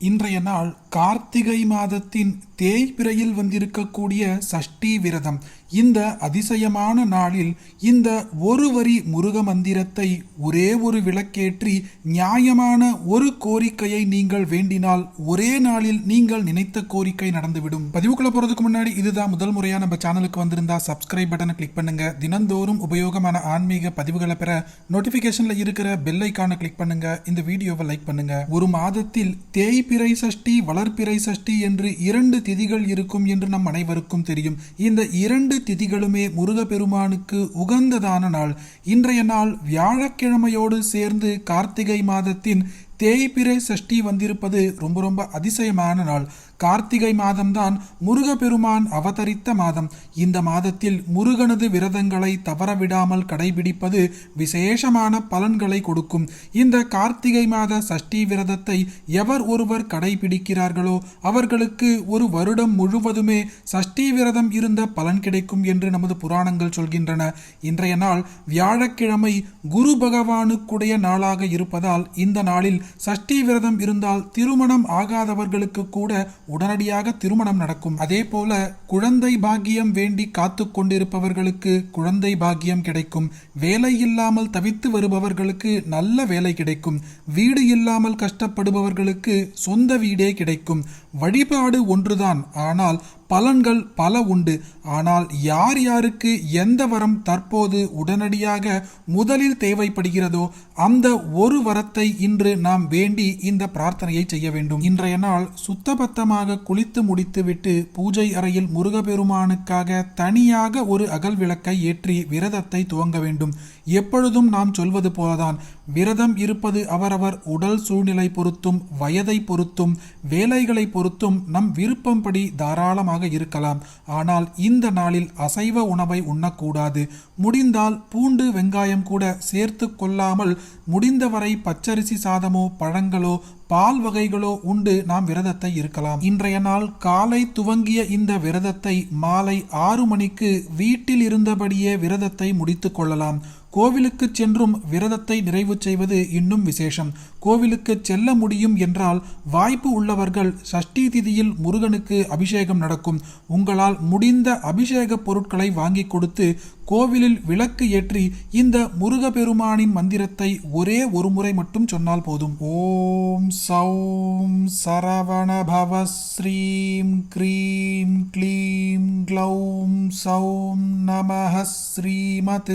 இன்றைய நாள் கார்த்திகை மாதத்தின் தேய்பிறையில் வந்திருக்கக்கூடிய சஷ்டி விரதம். இந்த அதிசயமான நாளில் இந்த ஒரு வரி முருக மந்திரத்தை ஒரே ஒரு விளக்கேற்றி நியாயமான ஒரு கோரிக்கையை நீங்கள் வேண்டினால் ஒரே நாளில் நீங்கள் நினைத்த கோரிக்கை நடந்துவிடும். பதிவுக்குள்ள போறதுக்கு முன்னாடி இதுதான் முதல் முறையா நம்ம சேனலுக்கு வந்திருந்தா சப்ஸ்கிரைப் பட்டனை கிளிக் பண்ணுங்க. தினந்தோறும் உபயோகமான ஆன்மீக பதிவுகளை பெற நோட்டிபிகேஷன்ல இருக்கிற பெல் ஐகானை கிளிக் பண்ணுங்க. இந்த வீடியோவை லைக் பண்ணுங்க. ஒரு மாதத்தில் தேய்பிறை சஷ்டி வளர்பிறை சஷ்டி என்று 2 திதிகள் இருக்கும் என்று நம் அனைவருக்கும் தெரியும். இந்த 2 திதிகளுமே முருகப்பெருமானுக்கு உகந்ததான நாள். இன்றைய நாள் வியாழக்கிழமையோடு சேர்ந்து கார்த்திகை மாதத்தின் தேய்பிறை சஷ்டி வந்திருப்பது ரொம்ப ரொம்ப அதிசயமான நாள். கார்த்திகை மாதம்தான் முருகப்பெருமான் அவதரித்த மாதம். இந்த மாதத்தில் முருகனது விரதங்களை தவறவிடாமல் கடைபிடிப்பது விசேஷமான பலன்களை கொடுக்கும். இந்த கார்த்திகை மாத சஷ்டி விரதத்தை எவர் ஒருவர் கடைபிடிக்கிறார்களோ அவர்களுக்கு ஒரு வருடம் முழுவதுமே சஷ்டி விரதம் இருந்த பலன் கிடைக்கும் என்று நமது புராணங்கள் சொல்கின்றன. இன்றைய நாள் வியாழக்கிழமை குரு பகவானுக்குடைய நாளாக இருப்பதால் இந்த நாளில் சஷ்டி விரதம் இருந்தால் திருமணம் ஆகாதவர்களுக்கு கூட உடனடியாக திருமணம் நடக்கும். அதே போல குழந்தை பாக்கியம் வேண்டி காத்து கொண்டிருப்பவர்களுக்கு குழந்தை பாக்கியம் கிடைக்கும். வேலை இல்லாமல் தவித்து வருபவர்களுக்கு நல்ல வேலை கிடைக்கும். வீடு இல்லாமல் கஷ்டப்படுபவர்களுக்கு சொந்த வீடே கிடைக்கும். வழிபாடு ஒன்றுதான், ஆனால் பலன்கள் பல உண்டு. ஆனால் யார் யாருக்கு எந்த வரம் தற்போது உடனடியாக முதலில் தேவைப்படுகிறதோ அந்த ஒரு வரத்தை இன்று நாம் வேண்டி இந்த பிரார்த்தனையை செய்ய வேண்டும். இன்றைய நாள் சுத்தபத்தமாக குளித்து முடித்துவிட்டு பூஜை அறையில் முருகப்பெருமானுக்காக தனியாக ஒரு அகல் விளக்கை ஏற்றி விரதத்தை துவங்க வேண்டும். எப்பொழுதும் நாம் சொல்வது போலதான், விரதம் இருப்பது அவரவர் உடல் சூழ்நிலை பொறுத்தும் வயதை பொறுத்தும் வேலைகளை பொறுத்தும் நம் விருப்பம்படி தாராளமாக இருக்கலாம். ஆனால் இந்த நாளில் அசைவ உணவை உண்ணக்கூடாது. முடிந்தால் பூண்டு வெங்காயம் கூட சேர்த்து கொள்ளாமல் முடிந்தவரை பச்சரிசி சாதமோ பழங்களோ பால் வகைகளோ உண்டு நாம் விரதத்தை இருக்கலாம். இன்றைய நாள் காலை துவங்கிய இந்த விரதத்தை மாலை 6 மணிக்கு வீட்டில் இருந்தபடியே விரதத்தை முடித்து கொள்ளலாம். கோவிலுக்கு சென்றும் விரதத்தை நிறைவு செய்வது இன்னும் விசேஷம். கோவிலுக்கு செல்ல முடியும் என்றால் வாய்ப்பு உள்ளவர்கள் சஷ்டி திதியில் முருகனுக்கு அபிஷேகம் நடக்கும். உங்களால் முடிந்த அபிஷேக பொருட்களை வாங்கி கொடுத்து கோவிலில் விளக்கு ஏற்றி இந்த முருகப்பெருமானின் மந்திரத்தை ஒரே ஒரு முறை மட்டும் சொன்னால் போதும். ஓம் சௌம் சரவண பவ ஸ்ரீம் க்ரீம் க்ளீம் க்ளௌம் சௌம் நமஹ ஸ்ரீமத்.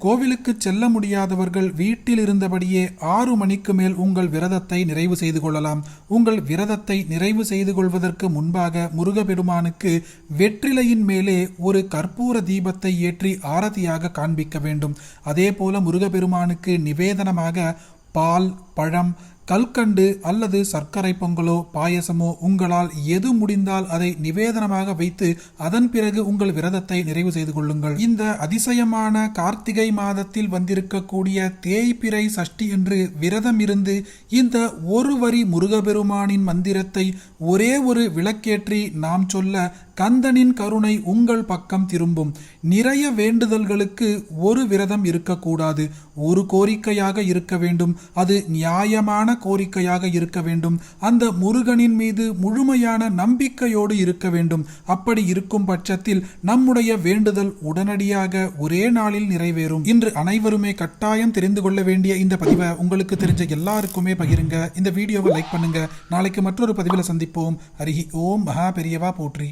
கோவிலுக்கு செல்ல முடியாதவர்கள் வீட்டில் இருந்தபடியே 6 மணிக்கு மேல் உங்கள் விரதத்தை நிறைவு செய்து கொள்ளலாம். உங்கள் விரதத்தை நிறைவு செய்து கொள்வதற்கு முன்பாக முருகப்பெருமானுக்கு வெற்றிலையின் மேலே ஒரு கற்பூர தீபத்தை ஏற்றி ஆரத்தியாக காண்பிக்க வேண்டும். அதே போல முருகப்பெருமானுக்கு நிவேதனமாக பால், பழம், கல்கண்டு அல்லது சர்க்கரை பொங்கலோ பாயசமோ உங்களால் எது முடிந்தால் அதை நிவேதனமாக வைத்து அதன் பிறகு உங்கள் விரதத்தை நிறைவு செய்து கொள்ளுங்கள். இந்த அதிசயமான கார்த்திகை மாதத்தில் வந்திருக்கக்கூடிய தேய்பிறை சஷ்டி என்று விரதம் இருந்து இந்த ஒரு வரி முருகப்பெருமானின் மந்திரத்தை ஒரே ஒரு விளக்கேற்றி நாம் சொல்ல கந்தனின் கருணை உங்கள் பக்கம் திரும்பும். நிறைய வேண்டுதல்களுக்கு ஒரு விரதம் இருக்கக்கூடாது. ஒரு கோரிக்கையாக இருக்க வேண்டும். அது நியாயமான கோரிக்கையாக இருக்க வேண்டும். அந்த முருகனின் மீது முழுமையான நம்பிக்கையோடு இருக்க வேண்டும். அப்படி இருக்கும் பட்சத்தில் நம்முடைய வேண்டுதல் உடனடியாக ஒரே நாளில் நிறைவேறும். இன்று அனைவருமே கட்டாயம் தெரிந்து கொள்ள வேண்டிய இந்த பதிவை உங்களுக்கு தெரிஞ்ச எல்லாருக்குமே பகிருங்க. இந்த வீடியோவை லைக் பண்ணுங்க. நாளைக்கு மற்றொரு பதிவில் சந்திப்போம். ஹரி ஓம் மகா பெரியவா போற்றி.